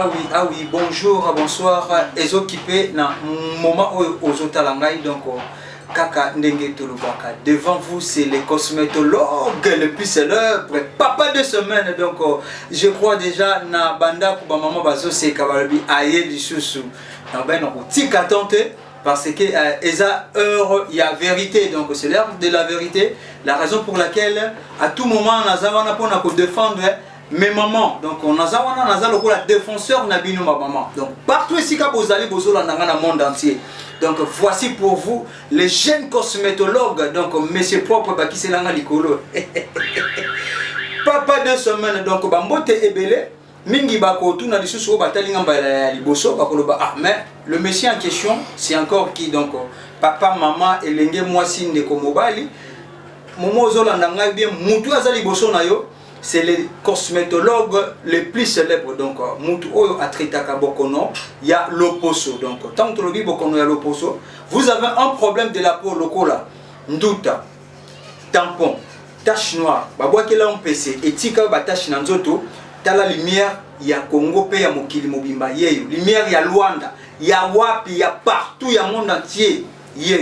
ah oui, bonjour, bonsoir. Les occupés dans moment aux otalangai donc kaka ndenge tolubaka. Devant vous, c'est les cosmétologues le plus célèbre, papa de semaine. Donc je crois déjà na banda kuba maman bazo se kabalobi aye lisusu. Na ben on tika tante parce que eza heure il y a vérité, donc c'est l'heure de la vérité, la raison pour laquelle à tout moment on a zavana pour nous défendre mes mamans. Donc on a le défenseur Nabino ma maman. Donc partout ici quand vous allez vous allez dans le monde entier. Donc voici pour vous les jeunes cosmétologues. Donc monsieur propre qui c'est là likolo. Papa de semaine donc bambote ebele mingi bako tout na lisusu batalinga mbala liboso bakoloba ah mais le monsieur en question c'est encore qui donc papa maman elenge mwasi ndeko mobali momo zolanda ngai bien mutu azali liboso na yo. C'est les cosmétologues les plus célèbres. Donc, Moutou Oyo Atritaka Bokono, il y a l'Oposo. Donc, tant que le Bokono, il y a l'Oposo. Vous avez un problème de la peau locola, ndouta, tampon, tache noire, babouake là on PC, et tika batache nanzoto, t'as la lumière, il y a Congo, il y a Mokili Mobimba, lumière, il y a Luanda, il y a Wapi, il y a partout, il y a monde entier.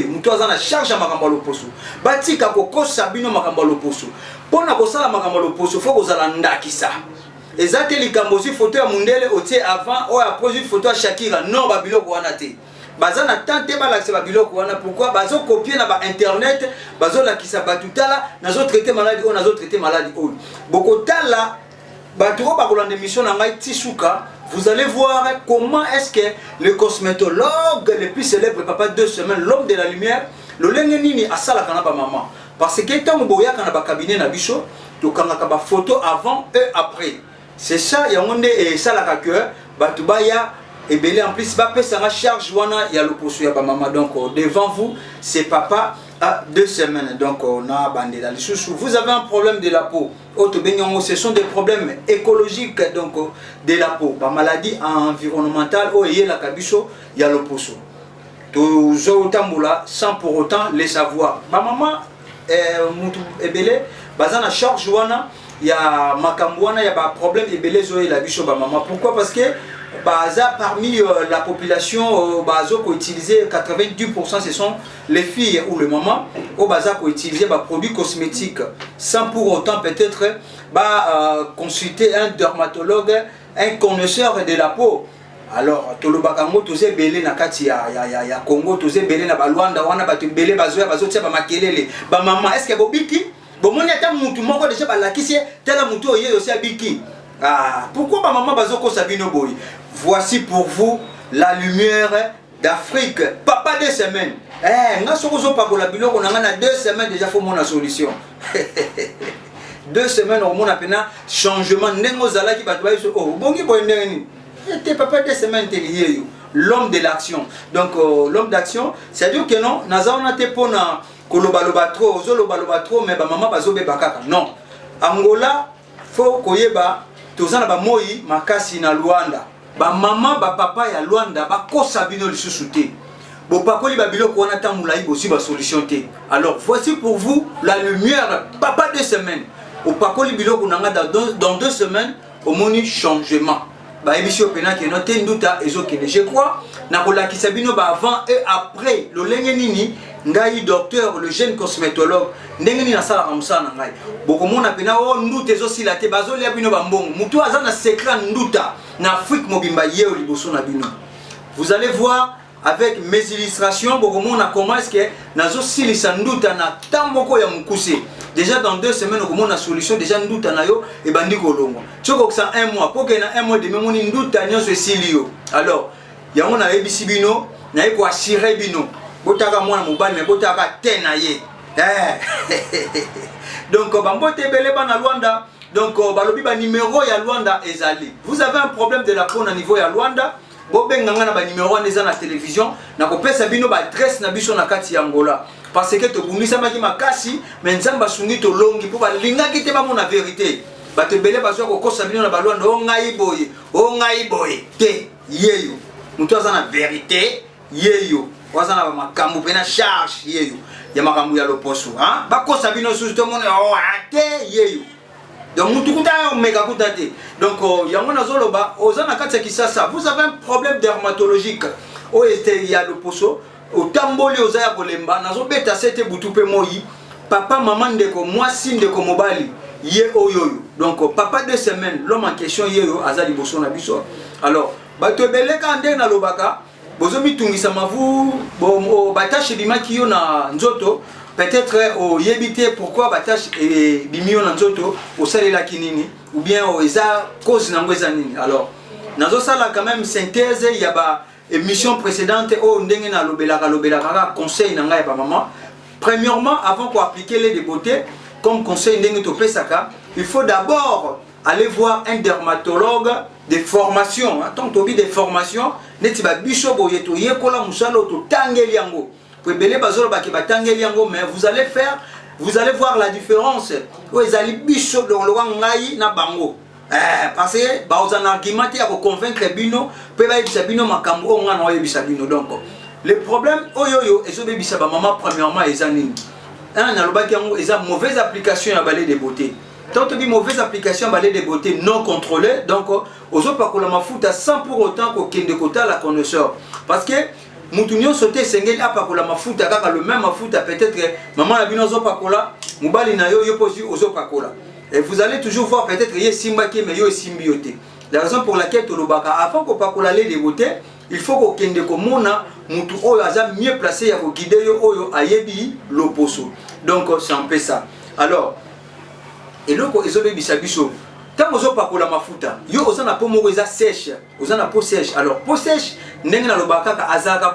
Moutou azana charge à Makamba l'Oposo. Batika Koko Sabino Makamba l'Oposo. Pour na kosala makambo loposo faut kozala ndakisa ezate likambo si photo ya mundele otie avant ou après une photo ya Shakira non ba biloko wana te bazana tante ba lakisa ba biloko wana pourquoi bazo copier na ba internet bazo lakisa batutala nazo traiter maladie ou nazo traiter maladie ou bokotala baturo ba kolanda émission na ngai tisuka. Vous allez voir comment est-ce que le cosmétologue le plus célèbre papa 2 semaines l'homme de la lumière le lenge nini asala kana ba maman. Parce que tant que boya kana ba cabinet na biso to kanga ba photo avant et après. C'est ça ya onde et ça la ka cœur batubaya et belé en plus ba pesa nga charge wana ya loposo ya ba maman. Donc devant vous c'est papa à 2 semaines. Donc on a bandé là. Vous avez un problème de la peau. Ce sont des problèmes écologiques donc de la peau. Par maladie environnementale ou y la kabiso ya loposo. Toujours tamboula sans pour autant les savoir. Ma maman mutu ebele bazana charge wana ya makambwana ya ba problème ebele zoé la bicho ba maman. Pourquoi? Parce que baza parmi la population bazo ko utiliser 90% ce sont les filles ou les mamans au baza ko utiliser ba produits cosmétiques sans pour autant peut-être consulter un dermatologue, un connaisseur de la peau. Alors tolobakango toze belé na kati ya Congo toze belé na Luanda wana batu belé bazoya bazotia ba makelele ba maman est-ce que bobiki bomoni ata mutu moko déjà ba lakisi tela mutu oye aussi abiki pourquoi ba maman bazoko sabino boy. Voici pour vous la lumière d'Afrique papa 2 semaines nga soko zo pakola biloko na nga na 2 semaines déjà faut mona solution 2 semaines au mona pena changement ndengo zalaki batu ba so oh bongi boy ndeni. T'es papa 2 semaines t'es lié l'homme de l'action. Donc l'homme d'action c'est à dire que non naza on a te pona kolobaloba trop ozolobaloba trop mais ba maman bazo beba kaka non Angola faut koyeba tozana ba moi makasi na Luanda ba maman ba papa ya Luanda ba kosa bino lisusu te bo pakoli ba biloko wana tamula ibo si ba solution te. Alors voici pour vous la lumière papa 2 semaines au pakoli biloko nanga dans 2 semaines au moni changement. Émission pénal qui noté nduta ezokene. Je crois na kolakisa bino ba avant et après le lenge nini ngai docteur le jeune cosmétologue ndenge nini na sala ramsana ngai bokomona pena o nduta ezosila te bazolia bino ba mbongo mutu azana secret nduta na Afrique mobimba yeo liboso na bino. Vous allez voir avec mes illustrations bokomona comment est-ce que nazo silisa nduta na tamboko ya mukuse. Déjà dans 2 semaines on a une solution déjà nduta na yo et bandi kolongo. Choko ça 1 mois pour que na 1 mois de même on nduta nyonso esilio. Alors yango na ebisi bino na eko assurer bino. Botaka mwana mobali mais botaka te na ye. Donc bambote belé bana Luanda. Donc balobi ba numéro ya Luanda ezali. Vous avez un problème de la peau na niveau ya Luanda. Bobenganga na ba numéro wana eza na télévision na kopesa bino ba adresse na biso na kati ya Angola. Parce que to bungisa maki makasi mais nzamba sungi to longi po ba lingaki te ba mona vérité. Ba te belé bazwa ko kosa bino na ba Luanda o ngai boye te yeyo. Mutu azana vérité yeyo. Wazana ba makambu pena charge yeyo. Ya makambu ya loposo hein ba kosa bino susu to mona o ate yeyo. Donc mutukuta omeka kutate. Donc yango nazoloba ozana kati kisasa vous avez un problème dermatologique. O était il y a le poso au tamboli ozaya kolemba nazobeta sete butupe moyi papa maman ndeko mwasi ndeko mobali ye oyoyo. Donc papa 2 semaines l'homme en question yeyo azali boso na biso. Alors bato ebeleka nde na lobaka bozo mitungisa mavu bo batache bimaki yo na nzoto. Peut-être au yébité pourquoi batache et bimio na nzoto au salela kinini ou bien au eza cause na ngweza nini. Alors nazo sala quand même synthèse il y a ba émission précédente au ndenge na lobelaka conseil na ngai ba maman. Premièrement avant qu'on appliquer les beautés comme conseil ndenge to pesaka, il faut d'abord aller voir un dermatologue de formation. Tant que tu des formations, neti ba biso boye to yekola musalo to tangeli yango. Mais vous allez voir la différence. Parce que vous avez un argument pour convaincre Bino, donc le problème, premièrement, ils ont mauvaise application à balai de beauté. Tant que mauvaise application à balai de beauté non contrôlée, donc aux autres, sans pour autant qu'aucun de côté la connaisseur. Parce que Moutounio sauté sengeli apakola mafuta kaka le même mafuta peut-être maman la binozo pakola mubali na yo yopozi ozo pakola et vous allez toujours voir peut-être yé simba qui mais yo symbioté. La raison pour laquelle tolobaka avant ko pakola les de beauté il faut ko kende ko mona mutu oyo aza mieux placé ya ko guider yo oyo ayebi loposo. Donc c'est un peu ça. Alors eloko ezobe bisabiso tant que vous avez la mafuta, vous avez la peau sèche, vous avez la peau sèche. Alors, peau sèche, vous avez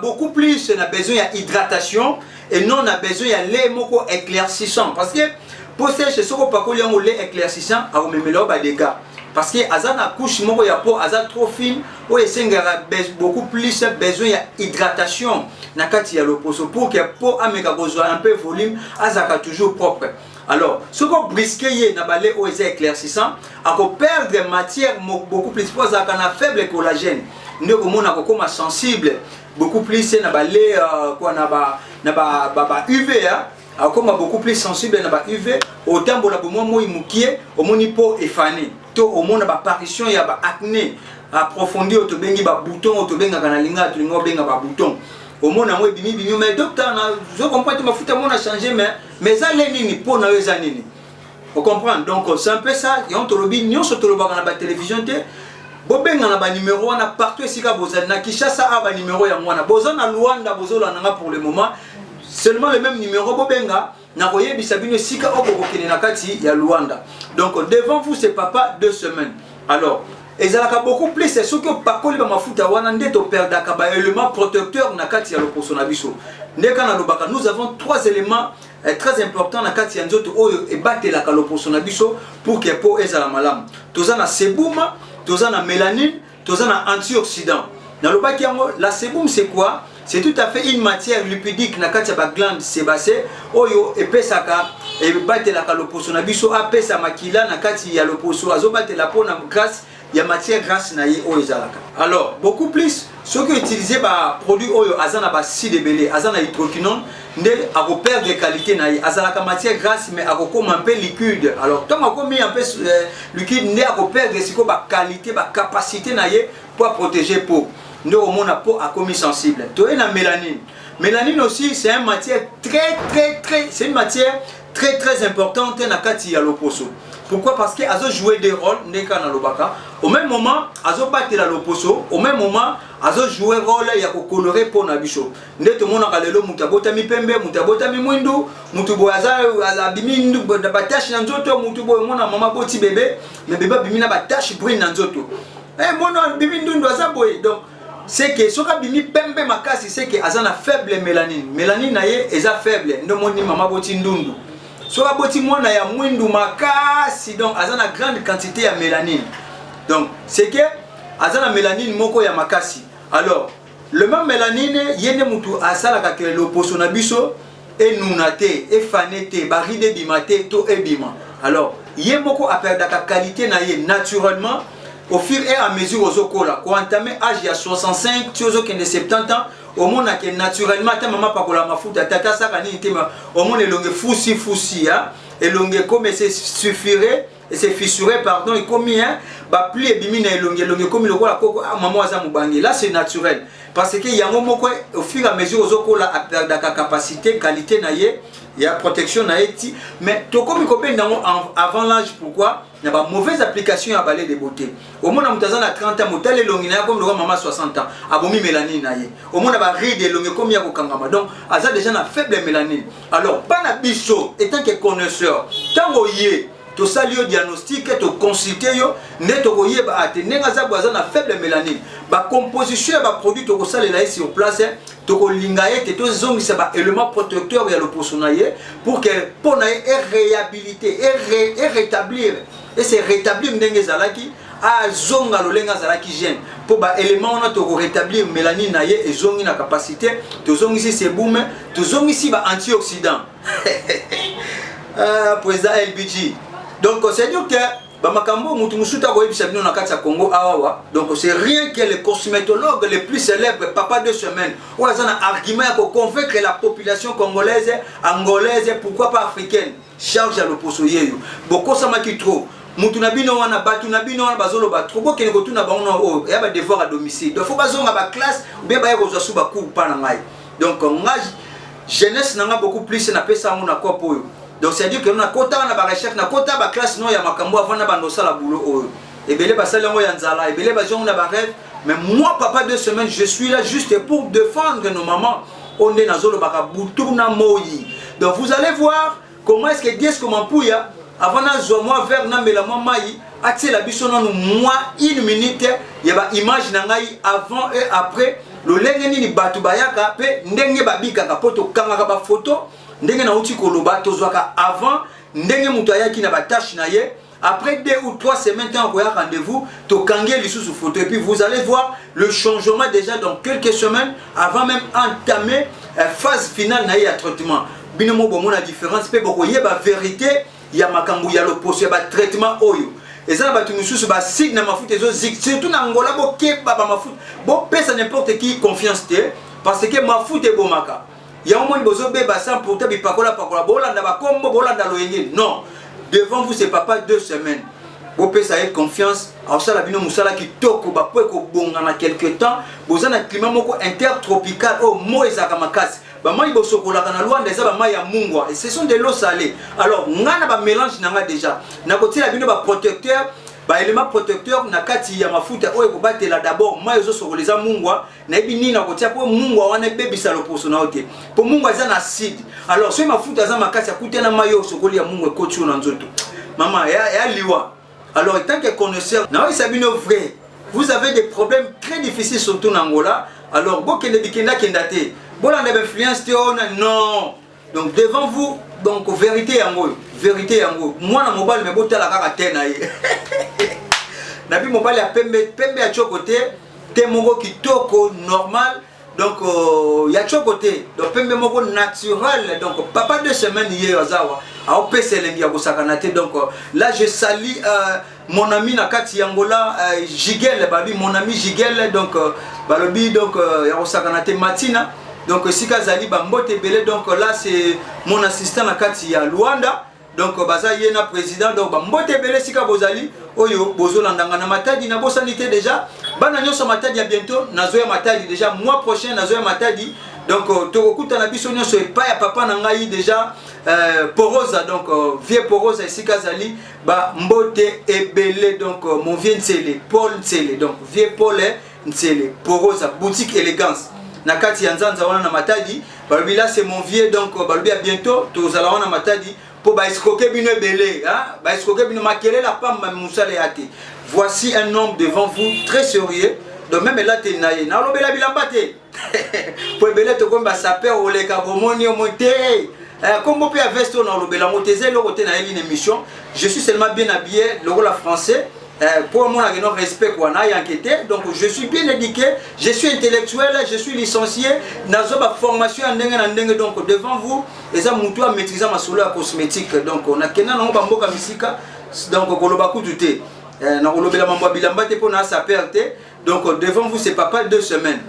beaucoup plus besoin d'hydratation et non besoin de lait éclaircissant. Parce que peau sèche, si vous avez un lait éclaircissant, vous avez des dégâts. Parce que la couche de peau est trop fine, vous avez beaucoup plus besoin d'hydratation pour que la peau ait un peu de volume, elle toujours propre. Alors, ce qu'on brisque na balai aux éclaircissants, à perdre matière beaucoup plus parce qu'on a faible collagène. Nous comme sensible beaucoup plus na balai quoi na ba UV comme beaucoup plus sensible na ba UV autant pour la bomo moi mukie au monipo effané. To au monde ba apparition ya ba acné approfondi au to bengi ba bouton au to benga kanalinga to lingo benga ba bouton. Au monde moi bimi mais docteur je comprends que ma foot a changé mais ça les nini pour na les anini. Vous comprenez donc c'est un peu ça et on te le dit nous sur la télévision te bobenga na ba numéro na partout ici ka bozana na Kinshasa a ba numéro ya mwana bozana Luanda bozola nanga pour le moment seulement le même numéro bobenga na koyebisa bino sika okokokene na kati ya Luanda. Donc devant vous c'est papa 2 semaines. Alors ezalaka beaucoup plus c'est ce que pakoli ba mafuta wana nde to perdaka ba élément protecteur na kati ya loposo na biso. Ndeka na lobaka nous avons 3 éléments très importants na kati ya nzoto oyo ebatelaka loposo na biso pour que peau ezala malamu. Toza na sebum, toza na mélanine, toza na antioxydant. Na lobaki yango la sebum c'est quoi? C'est tout à fait une matière lipidique na kati ya ba glande sébacée oyo epesaka ebatelaka loposo na biso apesa makila na kati ya loposo azobatela peau na grâce il y a matière grasse na ye oyo ezalaka. Alors beaucoup plus ceux qui utilisent ba produit oyo azana ba sidebele azana hydroquinone ndé ako perdre de qualité na ye azalaka matière grasse mais ako comme un peu liquide. Alors tant ako mis un peu liquide ndé ako perdre siko ba qualité ba capacité na ye pour protéger peau. Ndé au monde peau a commis sensible. To e na mélanine. Mélanine aussi c'est une matière c'est une matière très importante na kati ya loposo. Pourquoi? Parce que azo jouer des rôles ndeka na lobaka. Au même moment azo batela loposo, au même moment azo jouer rôle ya ko colorer pour na biso. Ndete mona kalelo mutabota mi pembe, mutabota mi mwindu, mutubo aza bimindu ba tache na nzoto, mutubo mona mama boti bébé, mais bébé bimina ba tache brune na nzoto. Mona bimindu ndo aza boy. Donc c'est que soka bimi pembe makasi c'est que azana faible mélanine. Mélanine na ye eza faible. Ndo moni mama boti ndundu. So aboti mwana ya mwindu makasi donc azana grande quantité ya mélanine. Donc c'est que azana mélanine moko ya makasi. Alors le même mélanine yene mutu asala ka ke loposo na biso e nunate e fanete baride bimate to ebima. Alors ye moko a perdre la qualité na ye naturellement au fur et à mesure aux okola ko entamer âge ya 65 tu ozo kende 70 ans au monde que naturellement ta maman pas la mafuta tata ça kanini tema au monde longue foussi hein et longue comme c'est suffirait et c'est fissuré pardon et comme hein ba pli ebimi na elonge comme le kola koko maman aza mubangi là c'est naturel parce que yango moko au fur et à mesure ozokola a perdre capacité qualité na ye il y a protection na eti mais to comme ko ben avant l'âge pourquoi il y a pas mauvaise application à balai de beauté au moins mutazana 30 ans motel elongi na comme le maman 60 ans abomi mélanine na ye au moins ba ride elongi comme ya ko kangama donc aza déjà na faible mélanine alors pas na biso étant que connaisseur tango ye to sali yo diagnostic to consulter yo ne to koyeba ate nenga za boza na faible mélanine ba composition ba produit to ko salela sur place to ko linga ete to zongisa ba élément protecteur ya le posonaye pour que pona et réhabiliter et rétablir et c'est rétablir ndenge zalaki a zonga lolenga zalaki gène pour ba élément on a to rétablir mélanine na ye et zongi na capacité to zongisi sebum to zongisi ba antioxydant président LBG. Donc c'est dire que bamakambo mutu musuta ko yebisa bino na kati ya Congo awa donc c'est rien que les cosmétologues les plus célèbres papa de semaine ou azana argument ya ko convaincre la population congolaise angolaise pourquoi pas africaine charge à l'opposo yeyo boko sama ki trop mutu na bino wana batu na bino wana bazolo ba trop bokene ko tuna bango o ya ba devoir à domicile donc faut bazonga ba classe ou bien ba yeko zo suba cours pa na ngai donc ngaj jeunesse nanga beaucoup plus na pesa ngo na kopo yo. Donc c'est-à-dire que nous avons une recherche, nous avons une classe, nous avons un boulot. Et bien, mais moi, papa de semaine, je suis là juste pour défendre nos mamans. On est dans le donc vous allez voir comment est-ce que Dieu comment pouya avant de moi vers la maman la bisson moi une minute il y a une image avant et après le lengeni ni batu bayaka pe ndenge babika kapoto kangaka ba photo ndenge na uti koloba tozwaka avant ndenge mutu ayaki na batache na ye après 2 ou 3 semaines tant qu'on a rendez-vous to kangé les sous photo et puis vous allez voir le changement déjà dans quelques semaines avant même entamer phase finale na ya traitement binomo bomo la différence pe boko yeba vérité ya makambu ya loposo ya ba traitement oyo ezana batu mususu ba signe na mafuta ezo zik surtout na Angola bo keba ba mafuta bo pesa n'importe qui confiance te parce que mafuta e bomaka ya omoni bozo beba sans pourtant bipakola pakola bolanda ba kombo bolanda loyenge non devant vous c'est papa 2 semaines bo pesa e confiance ausala bino musala ki toko ba po ko bonga na quelque temps bozana climat moko intertropical oh mo ezaka makasi ba mai bosokola kana Luanda eza ba mai ya mungwa et ce sont de l'eau salée alors ngana ba mélange nanga déjà na kotila bino ba protecteur ba élément protecteur na kati ya mafuta oyo kobatela d'abord mai ozo sokoleza mungwa na ebini na kotia po mungwa wana bebisa loposo na ote po mungwa eza na acide alors ce mafuta za makasi ya kutena mai oyo sokoli ya mungwa kochu na nzoto mama ya liwa alors tant que connaisseur na oyo sabino vrai vous avez des problèmes très difficiles surtout en Angola alors bokende bikenda kendate bolanda influence non donc devant vous donc vérité yango moi na mobile me botala kaka tena ye na bi mobile ya pembe ya chokote te moko kitoko normal donc ya chokote donc pembe moko naturel donc papa 2 semaines hier azawa a peselengi ya kosakana te donc là je salue mon ami na kati Angola Jigel babi mon ami Jigel donc balobi donc ya kosakana te matina donc sika zali bambote belé donc là c'est mon assistant na kati ya Luanda donc baza yena président donc bambote belé sika bozali oyo bozolandanga na matadi na bosanité déjà bana nyoso matadi ya bientôt nazoya matadi déjà mois prochain nazoya matadi donc tokokuta na biso nyoso epa ya papa na ngai déjà porosa donc vieux porosa sika zali ba mbote ebelé donc mon vieux Ntsele Paul Ntsele donc vieux Paul Ntsele porosa boutique élégance na kati ya nzanza wana na matadi balobi là c'est mon vieux donc balobi à bientôt tozala wana matadi po ba escroquer bino belé hein ba escroquer bino makele la pamba musale yate voici un homme devant vous très sérieux donc même là te naye na lobela bilamba te po belé to komba saper oleka bomoni o monter comme on peut investir dans lobela moteze le côté na une émission je suis seulement bien habillé le la français pour moi, il y a un respect qu'on a enquêté. Donc, je suis bien éduqué, je suis intellectuel, je suis licencié. Dans ma formation en dengue, donc devant vous, les gens m'ont maîtrisé ma solar cosmétique. Donc, on a kenan on va mboka misika. Donc, on va beaucoup douter. On va la mamba bilamba te pour na sa perte. Donc, devant vous, c'est papa 2 semaines.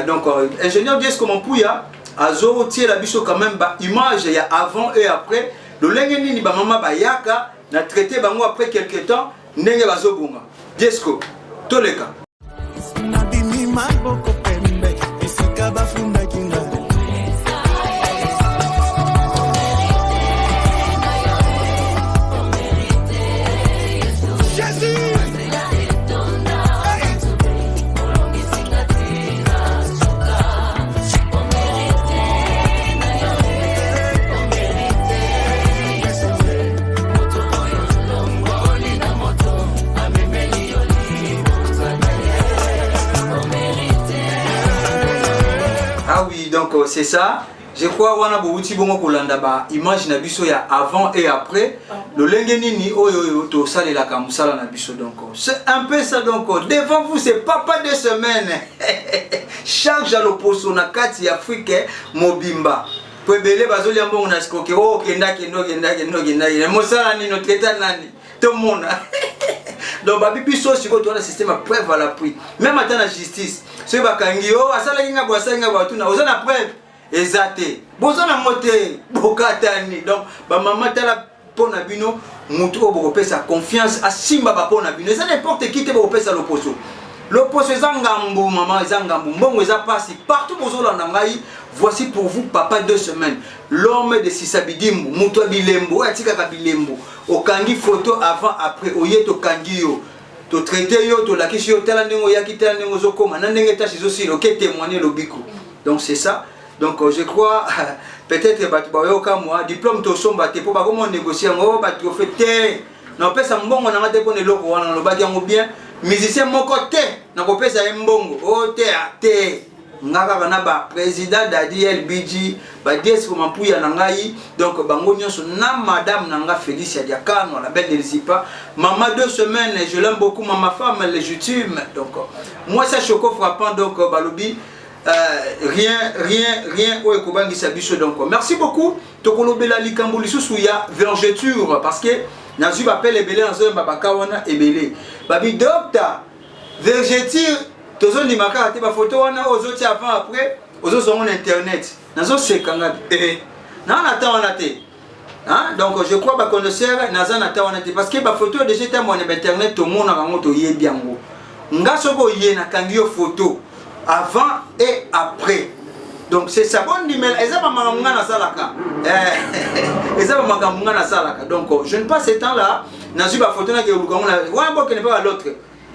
Donc, ingénieur Dieu comment pouya, azoro tirer la biso quand même ba image il y a avant et après. Le lengeni ni ba mama ba yaka. na traité bango après quelque temps ndenge bazobunga Diesco toleka nabimi maboko pembe esika bafunda kinga donc c'est ça. Je crois wana bouti bongo kolanda ba image na biso ya avant et après le lenge nini oyo to salela ka musala na biso donc c'est un peu ça donc devant vous c'est papa de semaine charge à l'opposo na kati ya Afrique mobimba pebele bazoli ambongo na skoke o kenda mosala nino treta nani tout le monde donc babi biso siko to na système à preuve à l'appui même à la justice ce bakangi o asala kinga boasenga batu na oza na preuve ezate boza na mote bokatani donc ba mama tala pona bino mutu oboko pesa confiance asimba ba pona bino ça n'importe qui te boko pesa l'opposo ezangambu maman ezangambu mbongo eza pasi partout bozola na ngai voici pour vous papa 2 semaines l'homme de Sisabidimbu mutu bilembo atika ka bilembo okangi photo avant après oyeto kangi yo to traité yo to lakisi yo tala ndenge ya kitala ndenge zokoma na ndenge tashi zo silo ke témoigner lobiko donc c'est ça donc je crois peut-être batu ba yo kamwa diplôme to somba te po ba comment négocier ngo ba to fait na pesa mbongo na ngate pone loko wana lo ba diango bien musicien moko te na ko pesa mbongo o te ngaka bana ba président Dadi LBG ba Diesco mampuya na ngai donc bango nyonso na madame nanga Félicia Diakano la belle Elisipa maman 2 semaines je l'aime beaucoup maman femme légitime donc moi ça choco frappant donc balobi rien o ekobangi sa biso donc merci beaucoup to kolobela likambo lisusu ya vergeture parce que nazu appelle ebele nazo mbaka wana ebele babi docteur vergeture tozo limaka te ba photo wana ozoti avant après ozo sur internet nazo sekanga na na ta wana te hein donc je crois ba connaisseur naza na ta wana te parce que ba photo déjà ta mon internet to mona kango to yebi yango nga soko ye na kangi photo avant et après donc c'est ça bon numéro eza ba mamunga na salaka eza ba mamunga na salaka donc je ne passe ce temps là nazu ba photo na ke lukango na wa boke ne pas l'autre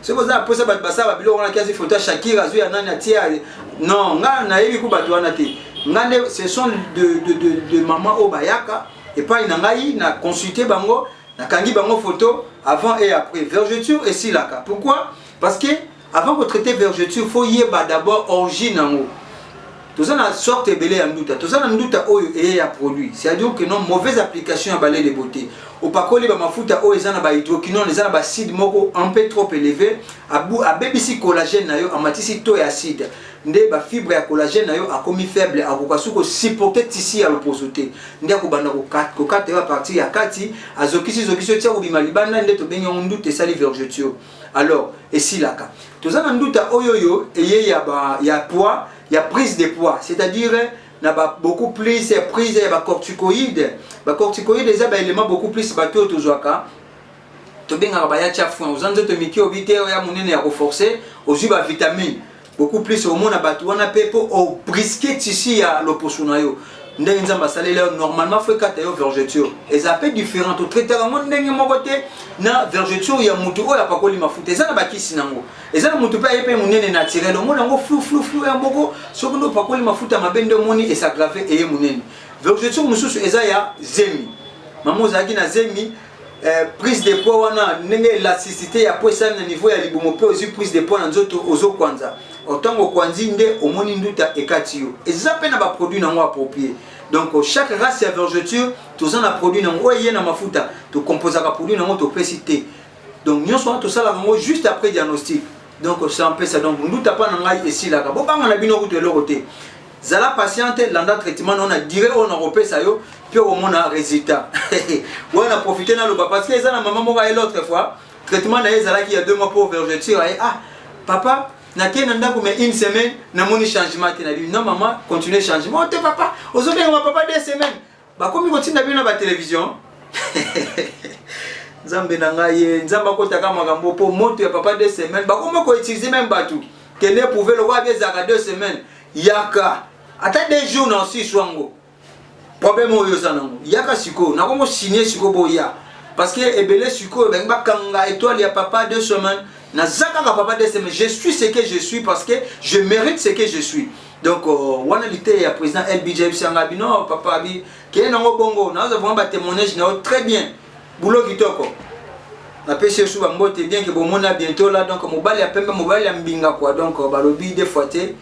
c'est pour ça après ça basa ba bilo on a quasi photo Shakira azu ya nani atia non nga na yebi ku batu wana te ngane ce sont de maman Obayaka et pas ina ngai na consulter bango na kangi bango photo avant et après vergeture et silaka pourquoi parce que avant de traiter vergeture faut yeba d'abord origine nango tout ça na sorte belé ya nduta tout ça na nduta oyo et ya produit c'est à dire que non mauvaise application à balai de beauté au pakoli ba mafuta oyo ezana ba hydroquinone ezana ba acide moko un peu trop élevé a bebisi collagène na yo amatisi to ya acide nde ba fibre ya collagène na yo akomi faible akokasuko supporter tisi ya loposoté nde akobanda ko kata à partir ya kati azokisi tia obima libanda nde to benyo nduta sali vergeture alors et silaka tout ça na nduta oyo eye ya poids il y a prise de poids, c'est-à-dire beaucoup plus prise de corticoïdes. Les corticoïdes, c'est un élément beaucoup plus bateau toujours. Tu bien à chafouin, aux anges de Miki, au vité, au yamounene à renforcer, aux vitamines. Beaucoup plus au monde à bateau, on a payé pour au brisket ici à l'opposunayo. Normalement, il faut que tu aies une vergeture. Et ça peut être différent. Tu traites na vergeture ya mutu oya pakoli mafuta ezana bakisi nango ezana mutu pa yepe munene naturel omona ngo flou ya moko sokondo pakoli mafuta mabende moni et ça grave et munene vergeture mususu eza ya zemi mamo zaki na zemi prise de poids wana nenge élasticité ya poids na niveau ya libumo pe aussi prise de poids na nzoto ozo kwanza otango kwanzi nde omoni nduta ekati yo eza pe na ba produit nango approprié. Donc chaque race de vergeture, tous en a produit dans na mafuta, tu composes à produit dans notre précité. Donc nous sommes tout ça là juste après diagnostic. Donc c'est un peu ça. Donc nous tapons dans l'ail ici là. Bon on a bien de l'autre côté. Zala patiente l'anda traitement on a diré on a repéré ça yo puis au moins un résultat. On a profité dans le bas parce que ça la maman m'a l'autre fois traitement na zala qui a 2 mois pour vergeture ah papa na kenanda comme une semaine na moni changement te na dit non maman continuer changement te papa aujourd'hui on papa 2 semaines ba comme continue na bien na ba télévision Nzambe na ngai nzamba ko taka makambo po moto ya papa 2 semaines ba comment ko utiliser même batu que ne pouvait le voir bien za 2 semaines yaka ata 2 jours na si swango problème oyo sanango yaka siko na komo signer siko boya parce que ebele siko ben ba kanga étoile ya papa 2 semaines na zaka ka papa 2 semaines je suis ce que je suis parce que je mérite ce que je suis. Donc wana lité ya président LBJ Sanga bino papa bi ke nango bongo na za vraiment ba témoignage na très bien boulot kitoko na pêche sous ba mbote bien que bon mona bientôt là donc mobali ya pembe mobali ya mbinga quoi donc balobi des fois té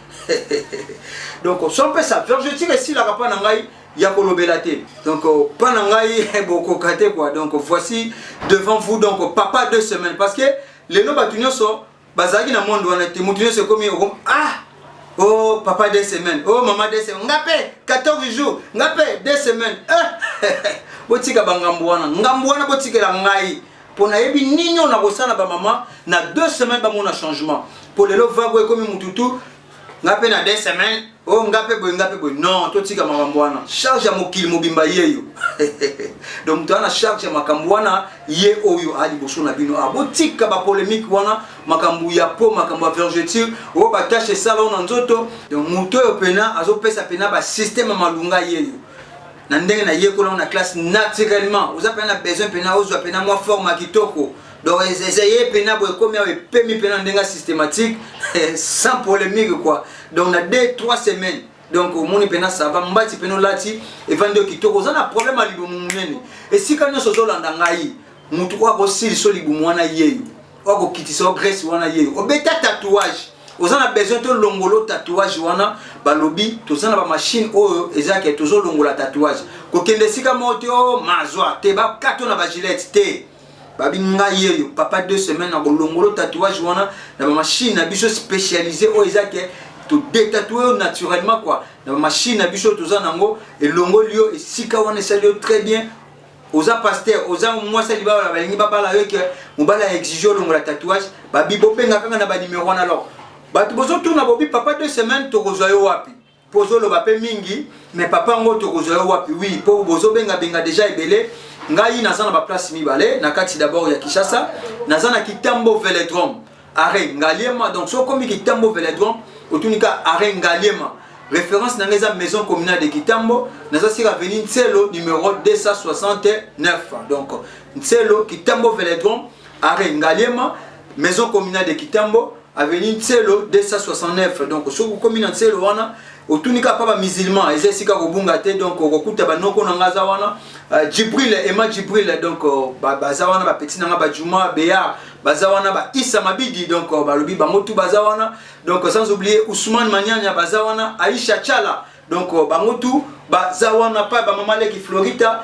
donc son peu ça faire je tire ici la rapa na ngai ya kolobela té donc pas na ngai boko kate quoi donc voici devant vous donc papa 2 semaines parce que les no batunyo so bazaki na monde wana té mutunyo c'est comme ah. Oh papa 2 semaines, oh maman 2 semaines, ngape 14 jours, ngape 2 semaines. Botika bangambwana, ngambwana botika la ngai. Pona yebi ninyo na kosana ba maman na 2 semaines ba mona changement. Pour les lots vague comme mututu, ngape na 2 semaines, oh ngape boy. Non, to tika mangambwana. Charge ya mokili mobimba yeyo. Donc tu as charge ya makambwana ye oyo ali boso na bino. Botika ba polémique wana makambu ya po makambu ya vergeture o ba tâche salon na nzoto. Donc muto yo pena azo pesa pena ba système malunga yeyo. Na ndenge na ye ko na classe naturellement. Vous avez besoin pena ozo pena moi forme kitoko. Donc essayez pena boy comme ya pemi pena ndenga systématique sans polémique quoi. Donc on a 2-3 semaines. Donc au monde pena ça va mbati peno lati et vendre kitoko za na problème ali bomunene. Et si quand nous zo landa ngai mutu kwa ko sili so libu mwana yeyo. Oko kitisa o graisse wana yeyo. O beta tatouage. Vous avez besoin de longolo tatouage wana balobi tozana ba machine oyo ezaki tozo longola tatouage. Ko kende sika moto mazwa te ba kato na ba gilette te. Babi ngai yeyo papa 2 semaines na longolo tatouage wana na ba machine na biso spécialisé oyo ezaki to détatouer naturellement quoi. Na machine à biso tozana ngo et longo lio et sika wana salio très bien. Oza pasteur, oza moi ça liba la balingi baba la que mobala exige longo la tatouage, babi bopenga kanga na ba numéro wana alors. Batu bozo tourna bobi papa 2 semaines to kozoyo wapi. Pozo lo bape mingi mais papa ngo to kozoyo wapi. Oui, po bozo benga déjà ebele. Ngai nazana ba place mibale na kati d'abord ya Kinshasa, nazana Kitambo Velodrome. Arrêt Ngaliema donc so comme Kitambo Velodrome, otunika arrêt Ngaliema. Référence dans la maison communale de Kitambo, nous avons avenue Ntselo numéro 269. Donc Ntselo Kitambo Velodrome, arrêt Ngaliema, maison communale de Kitambo, avenue Ntselo 269. Donc sur la commune Ntselo wana, otunika papa musulman, ezesika kobunga te donc okuta banoko na ngaza wana, Djibril Emma Djibril donc bazawana ba petit nanga ba Juma Beya bazawana ba Issa Mabidi donc balobi bango tu bazawana donc sans oublier Ousmane Manyanya bazawana Aisha Chala donc bango tu bazawana pa ba mama leki Florita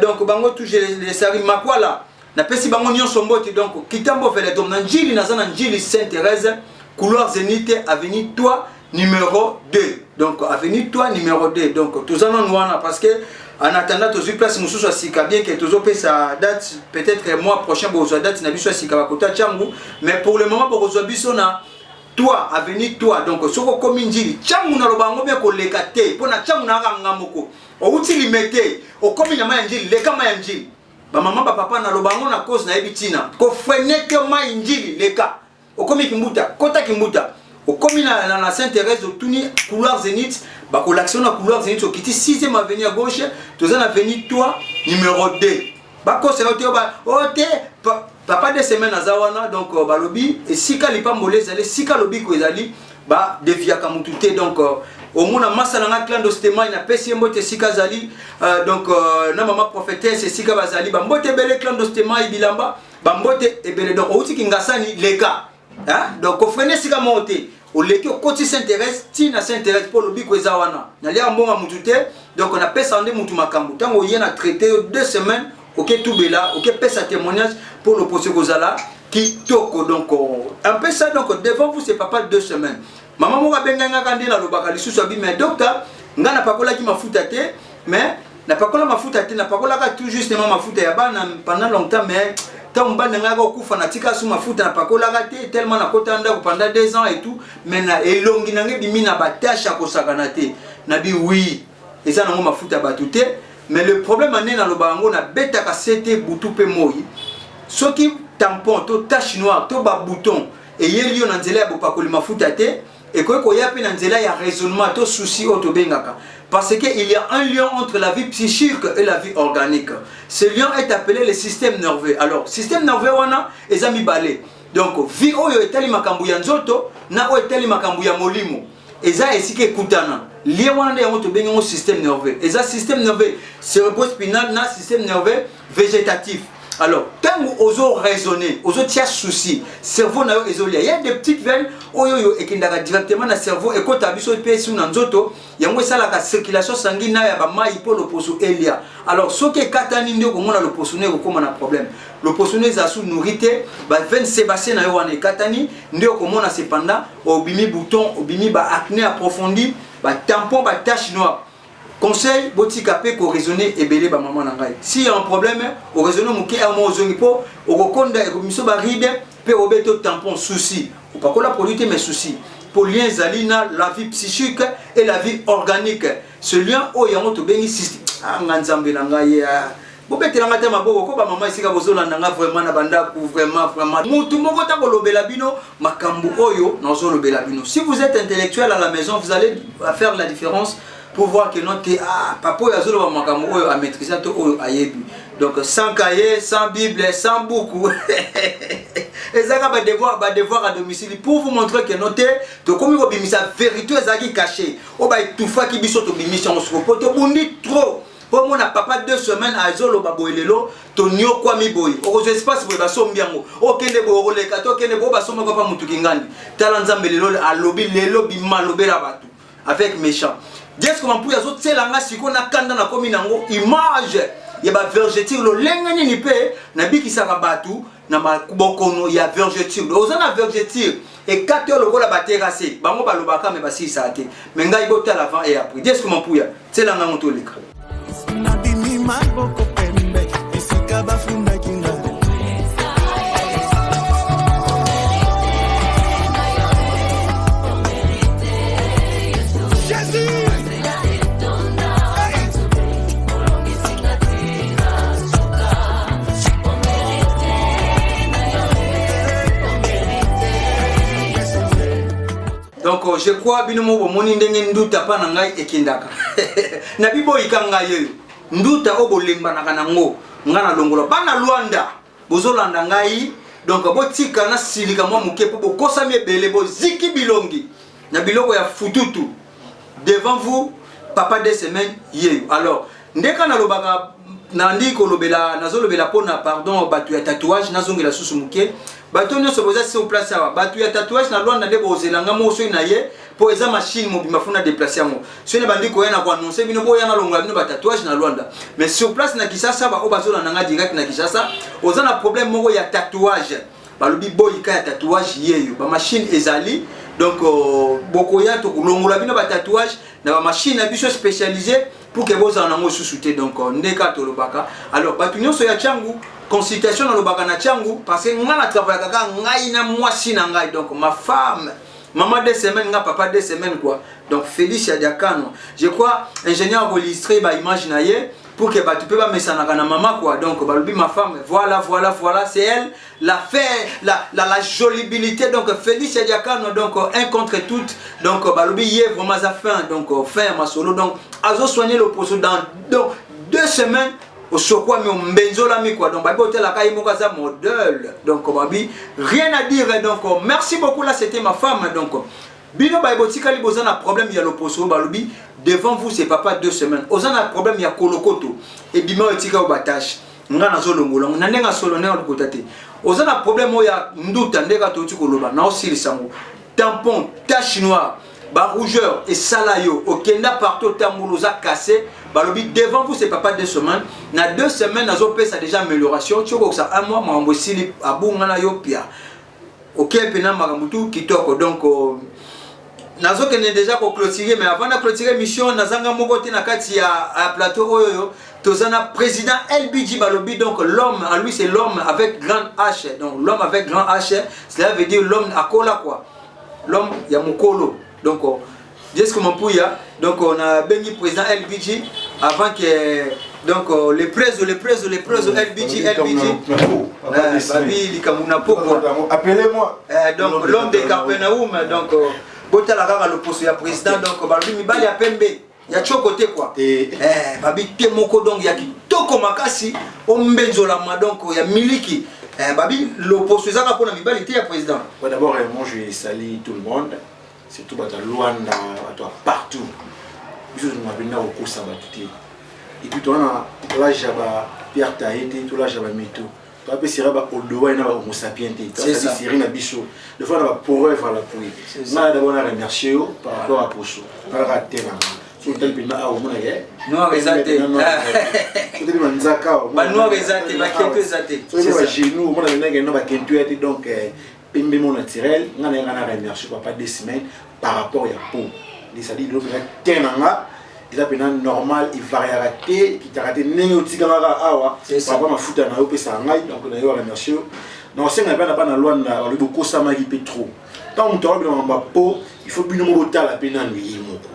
donc bango tu les sari makwala na pesi bango nyonso mboti donc Kitambo Velodrome na njili nazana njili Sainte-Thérèse couloir Zénith avenue toi numéro 2 donc avenue toi numéro 2 donc tous en wana parce que en attendant tous place mususu asika bien que tous opé sa date peut-être le mois prochain bo date na biso asika bakota changu mais pour le moment pour biso na toi avenue toi donc soko komi njili changu na lobango bien ko lekate pona changu na ngamoko o uti limete o komi na ma njili leka ma njili ba mama ba papa na lobango na cause na ebitina ko feneke ma njili leka o komi kimbuta kota kimbuta au commune la Sainte-Thérèse au Tuni couloir Zénith bah l'action na couloir Zénith au qui 6e avenue à gauche tous en avenue toi numéro 2 bah ko c'est ba ote papa 2 semaines azawana donc ba lobi et sika lipa molez aller sika lobi ko ezali ba devia kamutute donc au mona masala na clandestinement na pesi mbote sika zali donc na mama prophétesse sika bazali ba mbote bele clandestinement ibilamba ba mbote ebele donc outi kingasani leka. Hein? Donc, on fait sika monter. Au leki au côté Sainte-Thérèse, tina Sainte-Thérèse pour le biko ezawana. Nali ambonga mutute. Donc on a pesa ande mutu makambu. Tango yena traité 2 semaines. Ok tout bela. Ok pesa témoignage pour le procès Gozala qui toko donc un peu ça donc devant vous c'est papa 2 semaines. Maman mo benga ngakande na lobaka lisusu abi mais docteur ngana pakola ki mafuta te mais na pakola mafuta te na pakola ka tout justement mafuta ya bana pendant longtemps mais tant mbanda ngaka okufa na tika su mafuta na pakola te tellement na kota ndako pendant 2 ans et tout mais na elongi nange bimi na batasha ko sakana te na bi oui eza nango mafuta batuté mais le problème ané na lobango na beta ka sete butu pe moyi Ce qui tampon, to tache noire, to ba bouton, et yé lion nanzela ya bopakoli mafuta te, et quoi qu'il y a pe nanzela ya raisonnement, to souci auto bengaka. Parce qu'il y a un lien entre la vie psychique et la vie organique. Ce lien est appelé le système nerveux. Alors, système nerveux wana ezami balé. Donc, vie oyo etali makambu ya nzoto, na oyo etali makambu ya molimo. Eza esike kutana. Lien wana yango to bengi système nerveux. Eza système nerveux cérébrospinal na système nerveux végétatif. Alors, tant que ozo raisonner, ozo tia souci, cerveau na yo ezolia. Il y a des petites veines oyo ekindaka directement na cerveau et quand abiso pe sou na nzoto, yango sala ka circulation sanguine na ya ba mai po le poso elia. Alors, ce que katani ndio komona le poso ne ko na problème. Le poso ne za sou nourrité, ba veine sébastien na yo wana katani ndio komona cependant obimi bouton, obimi ba acné approfondi, ba tampon, ba tache noire. Conseil, boti kapé ko raisonner et belé ba maman nangai. Si y a un problème, au raisonner mouké à mon zongi po, au reconda et komiso ba ride, pe obeto tampon souci. Ou pas qu'on la produit mes soucis. Pour lien zalina, la vie psychique et la vie organique. Ce lien, oh yango to bengi système. Ah nganzambe nangai. Bobete la ngata maboko ko ba maman isika bozola nanga vraiment na banda ku vraiment. Mutu moko ta ko lobela bino makambu oyo na zo lobela bino. Si vous êtes intellectuel à la maison, vous allez faire la différence. Pour voir que notre papa yazolo makambo oyo a maîtriser to oyo ayebi. Donc sans cahier, sans bible, sans beaucoup. Et ça va devoir à domicile pour vous montrer que notre to comme ko bimisa vérité ezaki caché. O ba tout fa ki biso to bimisa on se repose to bundi trop. Pour mon papa 2 semaines à zolo baboelelo to nyo kwa mi boy. O espace bo ba sombiango. O kende bo roleka to kende bo ba somba ko pa mutu kingandi. Tala nzambe lelo a lobi lelo bima lobela batu avec méchant. Dieu comment pour yazo tselanga siko na kanda na komi nango image ya ba vergeture lo lengani ni pe na bikisaka batu na bokono ya vergeture ozana vergeture et 4 heures lokola ba terrasse bango ba lobaka me ba si sate mais ngai bota l'avant et après Dieu comment pour ya tselanga motolika na bimi maboko pembe isika bafunda kinga Donc je crois binomo bo moni ndenge nduta pa na ngai ekindaka. Na bibo ikanga yeyo. Nduta obolemba na kanango ngana longola bana Luanda bozolanda ngai donc botika na silika mwa muke po bokosa miebele bo ziki bilongi na biloko ya fututu devant vous papa des semaines yeyo. Alors ndeka na lobaka nandi ko lobela nazolobela pona pardon batu ya tatouage nazongela susu muke bato nyonso boza sur place awa batu ya tatouage na Luanda nde bozelanga moso na ye po eza machine mobima funa déplacer yango so ne bandi ko yana ko annoncer bino boya na longola bino ba tatouage na Luanda mais sur place na Kinshasa ba obazola nanga direct na Kinshasa oza na problème moko ya tatouage balobi boyika ya tatouage yeyo ba machine ezali donc bokoya to longola bino ba tatouage na ba machine na biso spécialisée pour que vous en ayez sous-souté donc ndeka to lobaka alors batu nyonso ya changu consultation na lobaka na changu parce que nga na travail kaka ngai na mwasi na ngai donc ma femme maman 2 semaines nga papa 2 semaines quoi donc Félix Diakano je crois ingénieur enregistré ba image na ye pour que batu pe ba mesanaka na maman quoi donc balobi ma femme voilà c'est elle la fait la jolibilité donc Félix Diakano donc un contre toutes donc balobi ye vraiment za fin donc fin ma solo donc azo soigner le poso dans 2 semaines au sokwa mi mbenzola mi quoi donc babi hotel akai moka za modèle donc babi rien à dire donc merci beaucoup là c'était ma femme donc bino ba botika li bozana problème ya le poso balobi devant vous c'est papa 2 semaines ozana problème ya kolokoto et bima otika obatage nga na zolongola na ndenga solonel ko tate ozana problème ya nduta ndeka to tiko loba na osili sango tampon tache noire ba rougeur et salayo okenda partout tambuloza cassé balobi devant vous c'est papa 2 semaines na 2 semaines nazo pesa déjà amélioration tiko ça un mois mambo sili abunga na yo pia OK pena makambutu kitoko donc nazo kene déjà ko clôturer mais avant de clôturer mission nazanga moko te na kati ya plateau oyo tozana président LBG balobi donc l'homme en lui c'est l'homme avec grand H donc l'homme avec grand H cela veut dire l'homme akola quoi l'homme ya mukolo donc Dieu comme pouya donc on a béni président LBG avant que Donc les prises LBG Babi likamuna poko. Appelez-moi. Donc l'homme de Capernaum donc bota la kaka le poste ya président donc Balobi mibali ya pembe ya chokote quoi. Babi te moko donc ya kitoko makasi ombenzola ma donc ya miliki. Babi l'opposition ezaka pona mibali te ya président. D'abord moi je salue tout le monde, surtout bata Luanda, bata partout. Biso mabina okosa batute. Et puis toi là j'aba Pierre Taïté, tout là j'aba Mito. Toi pe sera ba Odoa na ba Homo sapiens té. C'est ça série na biso. De fois na ba pour faire la pouille. Na d'abord na remercier par rapport à Poso. Na raté na. Sur tel pina a omona ye. No rezate. C'était manzaka. Ba no rezate, ba kento rezate. C'est ça genou, omona na ba kento été donc pembe mon naturel. Na remercier papa 2 semaines par rapport à peau. C'est-à-dire que tenanga il a normal il varie raté qui t'a raté néotikamara awa papa mafuta na yope sa ngai donc na yo remercier non c'est na pas na loi na le beaucoup ça m'a gipé trop tant on t'a ba peau il faut bino mo la pena lui moko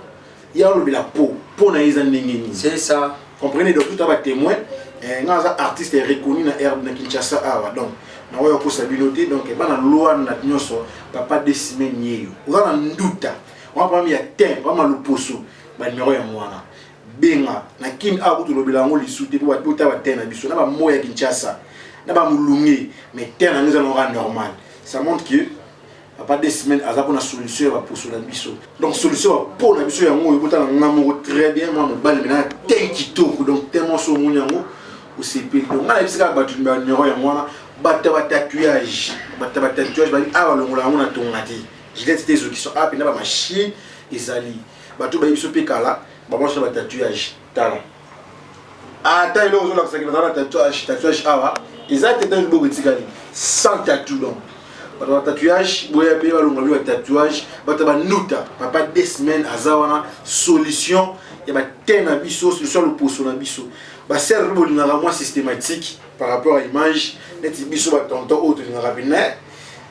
il y a le la peau na isa ndengeni c'est ça comprenez donc tout a témoin un artiste est reconnu na herbe na Kinshasa awa donc na yo ko sa binoté donc ba na loi na nyoso papa 2 semaines yeyo on a nduta on va ya temps vraiment le poso ba numéro ya mwana benga na kin a kutu lobela ngo lisute po batota ba tena biso na ba moya Kinshasa na ba mulungi mais tena nous allons rendre normal ça montre que papa 2 semaines aza pour na solution ba poso na biso donc solution pour na biso ya ngo yebota na ngamo très bien moi mobali na ten kitoko donc tellement so munyango au CP donc na bisika ba tu numéro ya mwana bata ba tatouage ba a longola ngo na tongati je dis des qui sont à ba machine ezali bato ba biso pekala ba moi ba tatouage tala ata ile ozo la kusakila na tatouage awa ezate dans le bogo tikali sans tatou donc ba tatouage boya pe ba longa ba tatouage bato ba nuta papa 2 semaines azawana solution ya ba tena biso solution le poso na biso ba servo na moi systématique par rapport à image net biso ba tonton autre na rapidement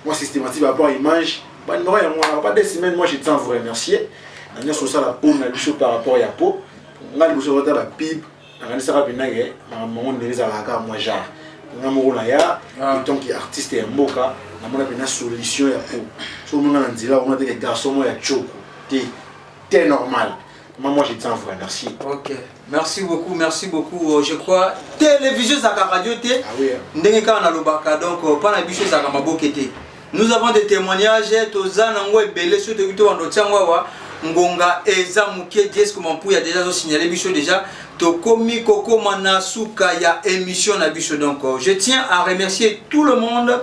moi systématique par rapport à image ba numéro ya moi pas 2 semaines moi je tiens à vous remercier. Nous sommes sur la peau, par rapport à la peau. Nous avons la pipe, nous avons la pipe, nous avons la jarre. Nous avons la tant qu'artiste et un boca, nous avons une solution à la peau. Si nous avons des garçons qui ont c'est normal. Moi, je tiens à vous remercier. Ok, merci beaucoup. Je crois télévision ça radio té. Ah oui. Donc pas la biche ça nous avons des témoignages tozana ngo ebele sur de ndo tsango Ngonga eza muke Diesco Mampu ya déjà signalé bicho déjà to komi koko manasuka ya émission na bicho donc je tiens à remercier tout le monde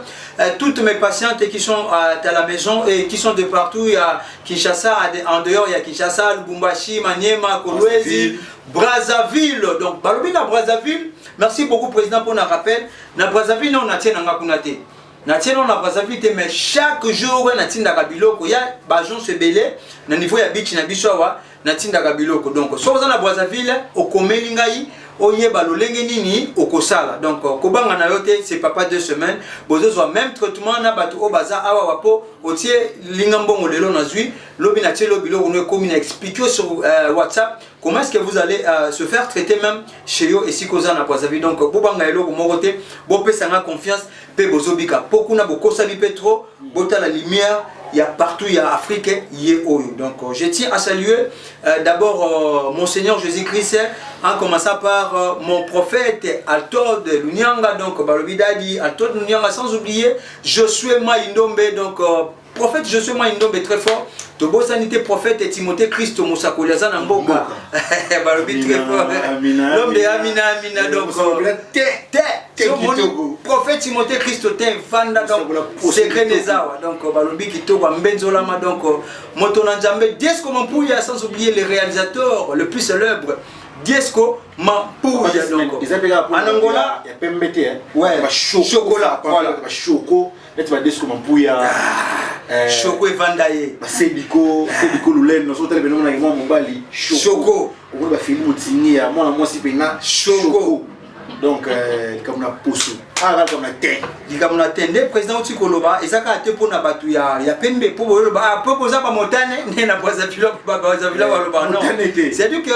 toutes mes patientes qui sont à la maison et qui sont de partout il y a Kinshasa en dehors il y a Kinshasa Lubumbashi Maniema Kolwezi Brazzaville donc balobi na Brazzaville merci beaucoup président pour na rappel na Brazzaville on a tient nga kunate na tieno na Brazzaville mais chaque jour na tinda kabiloko ya bajon se belé na niveau ya beach na biso wa na tinda kabiloko donc so za na Brazzaville okomeli ngai oyeba lolenge nini okosala donc kobanga na yote c'est papa 2 semaines bozo zo même traitement na bato o baza awa wapo otie lingambongo lelo na zui lobi na tie lobi lo no komina expliquer sur WhatsApp comment est-ce que vous allez se faire traiter même chez yo et si koza na Brazzaville donc bobanga eloko mokote bo pesa nga confiance pe bozobika beaucoup na bokosa bi petro bota la lumière il y a partout il y a Afrique y oyo donc je tiens à saluer d'abord monseigneur Jésus-Christ en commençant par mon prophète Altod Lunyanga donc balobidadi Altod Lunyanga sans oublier Josué Maïndombe donc prophète Josué Maïndombe très fort Tobo sanité prophète Timothée Christ Moussakoliaza Namboka balobi très fort l'homme de Amina donc prophète Timothée Christ t'es fanda donc secret des awa donc balobi kitoko mbenzolama donc moto na Nzambe Diesco Mampu sans oublier les réalisateurs le plus célèbre Diesco Mampu donc en Angola il y a pembete ouais chocolat voilà choco et tu vas Diesco Mampu choco evandaye Sediko Lulen nous autres venons na mobali choco on va filmer mutini ya moi si pena choco donc comme na poso comme na ten comme na tende président uti koloba ezaka te pona batu ya pembe po ba proposer ba motane na Brazzaville ba Brazzaville ba loba non c'est à dire que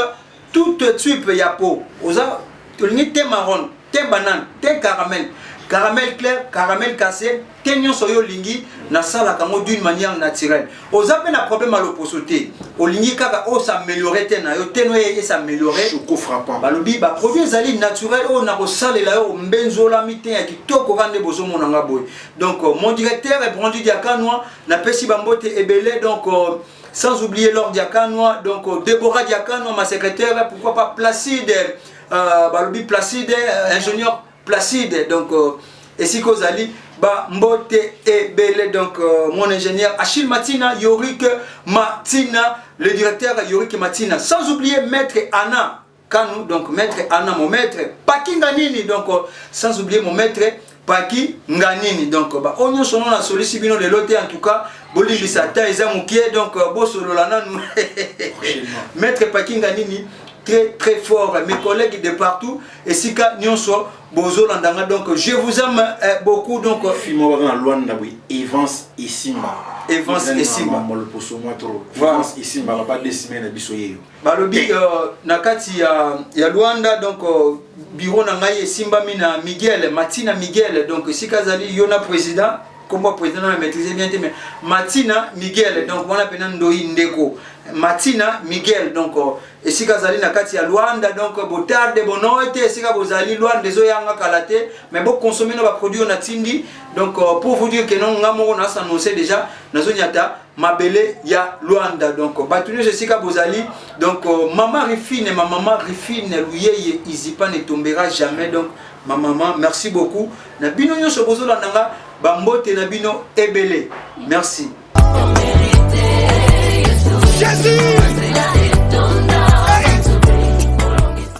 tout type ya po oza tolingi thé marron, thé banane, thé caramel, caramel clair, caramel cassé, thé nyonso yo lingi na sala kango d'une manière naturelle. Aux appels un problème à l'opposité. Au lingi kaka o s'améliorer thé na yo thé noye s'améliorer. Choco frappant. Balobi ba produit zali naturel o na ko sala la yo mbenzola mité ya kitoko rande bozo monanga boy. Donc mon directeur est Brandi Diakanoa na pesi bambote ebele donc sans oublier Laure Diakanoa, donc Déborah Diakanoa, ma secrétaire, pourquoi pas Placide, Balobi Placide, ingénieur Placide, donc Esiko Zali, Mbote et Bele, donc mon ingénieur Achille Matina, Yorik Matina, le directeur Yorik Matina, sans oublier Maître Anna Kanou, donc Maître Anna, mon maître, Paki Nganini, donc sans oublier mon maître Paki Nganini, donc on son nom a sollicité le loté en tout cas, Bolivie Sata, Ezamukie, donc Bosso Lolana, Maître Paki Nganini, très fort, mes collègues de partout, et Sika Nyonso, Bozo Landanga, donc je vous aime beaucoup, donc Evans et Simba. Evans et Simba. Evans et Simba, va pas décimer na bisoyeyo. Balobi nakati ya Luanda, donc bureau na ngai Simba mina Miguel, Matina Miguel, donc Sika Zali Yona président. Comment président a maîtrisé bien, mais Matina Miguel, donc on appelle Ndoi Ndeko. Matina Miguel, donc et si Kazali na kati ya Luanda, donc botarde bonoite, et si Kazali Luanda zoyanga kalate, mais bon consommer nos produits on a tindi, donc pour vous dire que non ngamo on a annoncé déjà na zonyata mabele ya Luanda, donc batulu je sais Kazali, donc maman Rifine, ma maman Rifine, lui Izipa ne tombera jamais, donc ma maman, merci beaucoup. Na bino nyo sobozo la nanga bambote na bino ebele. Merci.